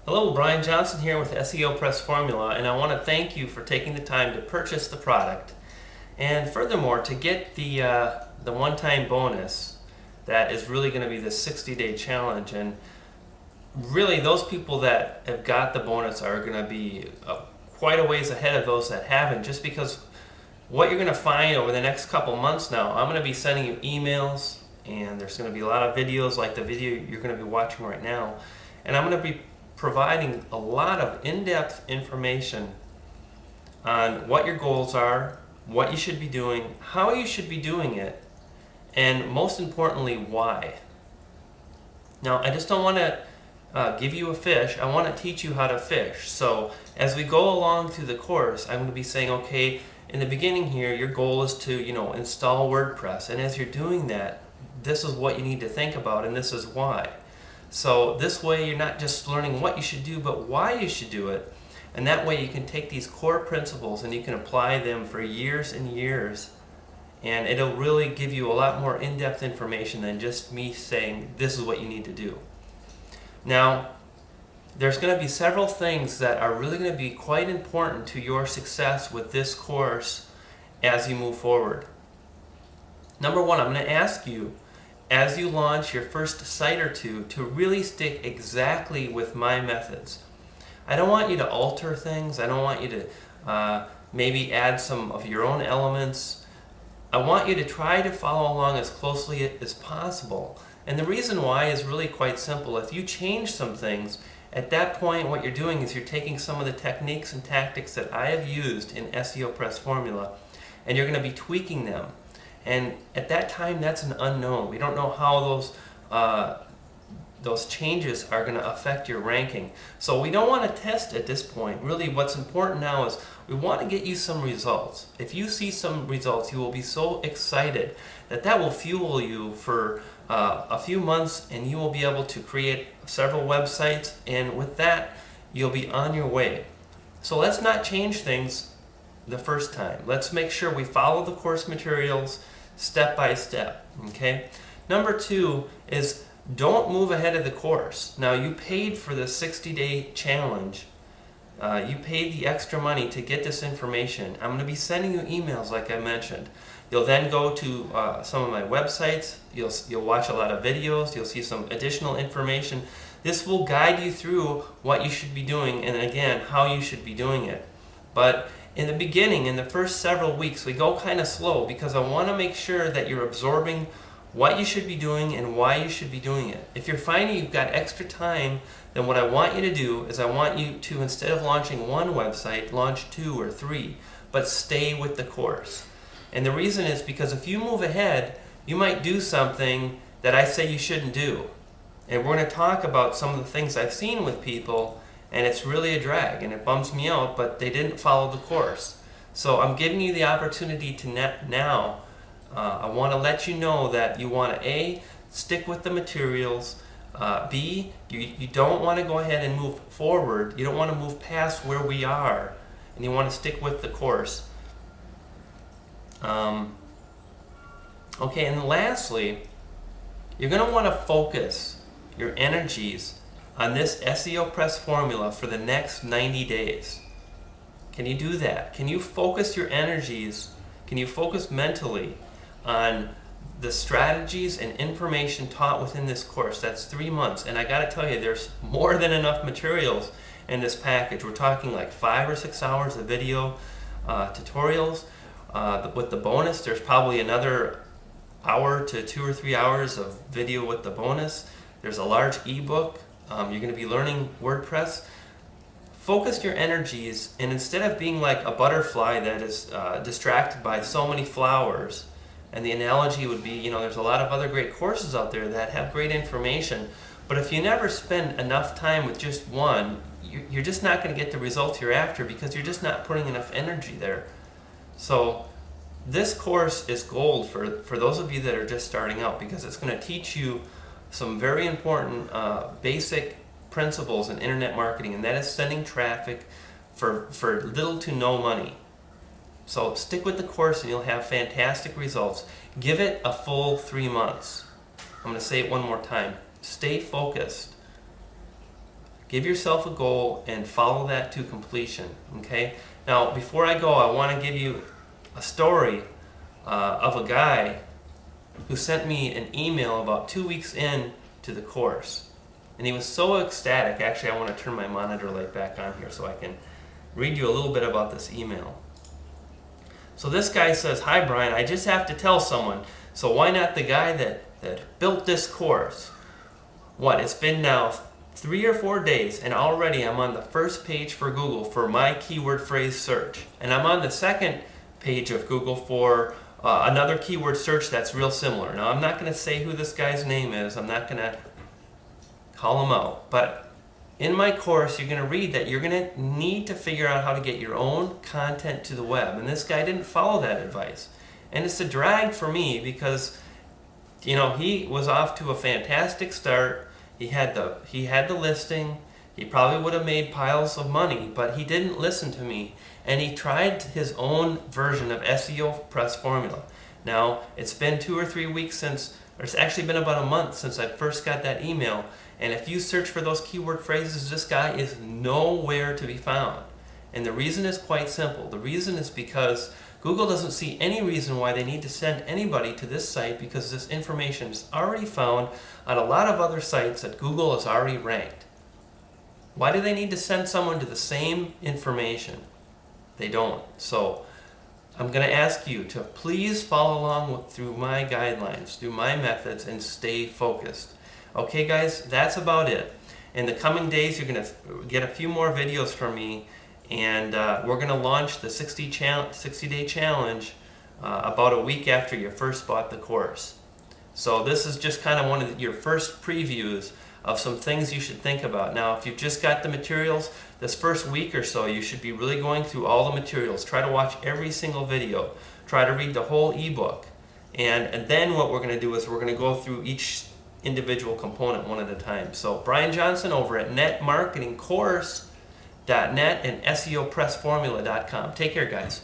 Hello, Brian Johnson here with SeoPress Formula, and I want to thank you for taking the time to purchase the product, and furthermore to get the one-time bonus that is really going to be the 60-day challenge. And really, those people that have got the bonus are going to be quite a ways ahead of those that haven't, just because what you're going to find over the next couple months now, I'm going to be sending you emails, and there's going to be a lot of videos like the video you're going to be watching right now, and I'm going to be providing a lot of in-depth information on what your goals are, what you should be doing, how you should be doing it, and most importantly, why. Now, I just don't want to give you a fish, I want to teach you how to fish. So as we go along through the course, I'm going to be saying, okay, in the beginning here, your goal is to, install WordPress, and as you're doing that, this is what you need to think about, and this is why. So this way you're not just learning what you should do, but why you should do it. And that way you can take these core principles and you can apply them for years and years. And it'll really give you a lot more in-depth information than just me saying this is what you need to do. Now, there's going to be several things that are really going to be quite important to your success with this course as you move forward. Number one, I'm going to ask you, as you launch your first site or two, to really stick exactly with my methods. I don't want you to alter things. I don't want you to maybe add some of your own elements. I want you to try to follow along as closely as possible. And the reason why is really quite simple. If you change some things, at that point what you're doing is you're taking some of the techniques and tactics that I have used in SeoPress Formula, and you're going to be tweaking them. And at that time, that's an unknown. We don't know how those changes are going to affect your ranking. So we don't want to test at this point. Really, what's important now is we want to get you some results. If you see some results, you will be so excited that that will fuel you for a few months, and you will be able to create several websites, and with that, you'll be on your way. So let's not change things the first time. Let's make sure we follow the course materials step by step. Okay. Number two is don't move ahead of the course. Now, you paid for the 60-day challenge. You paid the extra money to get this information. I'm going to be sending you emails like I mentioned. You'll then go to some of my websites. You'll watch a lot of videos. You'll see some additional information. This will guide you through what you should be doing, and again, how you should be doing it. But in the beginning, in the first several weeks, we go kind of slow because I want to make sure that you're absorbing what you should be doing and why you should be doing it. If you're finding you've got extra time, then what I want you to do is I want you to, instead of launching one website, launch 2 or 3, but stay with the course. And the reason is because if you move ahead, you might do something that I say you shouldn't do. And we're going to talk about some of the things I've seen with people, and it's really a drag, and it bums me out, but they didn't follow the course. So I'm giving you the opportunity to now. I want to let you know that you want to A, stick with the materials, B, you don't want to go ahead and move forward. You don't want to move past where we are, and you want to stick with the course. Okay, and lastly, you're going to want to focus your energies on this SeoPress formula for the next 90 days. Can you do that? Can you focus your energies, can you focus mentally on the strategies and information taught within this course? That's 3 months, and I gotta tell you, there's more than enough materials in this package. We're talking like 5 or 6 hours of video tutorials. With the bonus, there's probably another hour to 2 or 3 hours of video with the bonus. There's a large ebook. You're going to be learning WordPress. Focus your energies, and instead of being like a butterfly that is distracted by so many flowers, and the analogy would be, there's a lot of other great courses out there that have great information, but if you never spend enough time with just one, you're just not going to get the results you're after because you're just not putting enough energy there. So this course is gold for those of you that are just starting out, because it's going to teach you some very important basic principles in internet marketing, and that is sending traffic for little to no money. So stick with the course and you'll have fantastic results. Give it a full 3 months. I'm going to say it one more time. Stay focused. Give yourself a goal and follow that to completion. Okay. Now, before I go, I want to give you a story of a guy who sent me an email about 2 weeks in to the course. And he was so ecstatic. Actually, I want to turn my monitor light back on here so I can read you a little bit about this email. So this guy says, "Hi Brian, I just have to tell someone. So why not the guy that built this course? What, it's been now 3 or 4 days and already I'm on the first page for Google for my keyword phrase search. And I'm on the second page of Google for another keyword search that's real similar." Now I'm not going to say who this guy's name is. I'm not going to call him out. But in my course, you're going to read that you're going to need to figure out how to get your own content to the web. And this guy didn't follow that advice. And it's a drag for me because, you know, he was off to a fantastic start. He had the listing. He probably would have made piles of money, but he didn't listen to me. And he tried his own version of SeoPress formula. Now, it's been 2 or 3 weeks since, or it's actually been about a month since I first got that email. And if you search for those keyword phrases, this guy is nowhere to be found. And the reason is quite simple. The reason is because Google doesn't see any reason why they need to send anybody to this site, because this information is already found on a lot of other sites that Google has already ranked. Why do they need to send someone to the same information? They don't. So I'm going to ask you to please follow along through my guidelines, through my methods, and stay focused. Okay guys, that's about it. In the coming days, you're going to get a few more videos from me, and we're going to launch the 60-day challenge about a week after you first bought the course. So this is just kind of one of your first previews of some things you should think about. Now, if you've just got the materials, this first week or so, you should be really going through all the materials. Try to watch every single video. Try to read the whole ebook. And then what we're going to do is we're going to go through each individual component one at a time. So Brian Johnson over at netmarketingcourse.net and SEOPressformula.com. Take care, guys.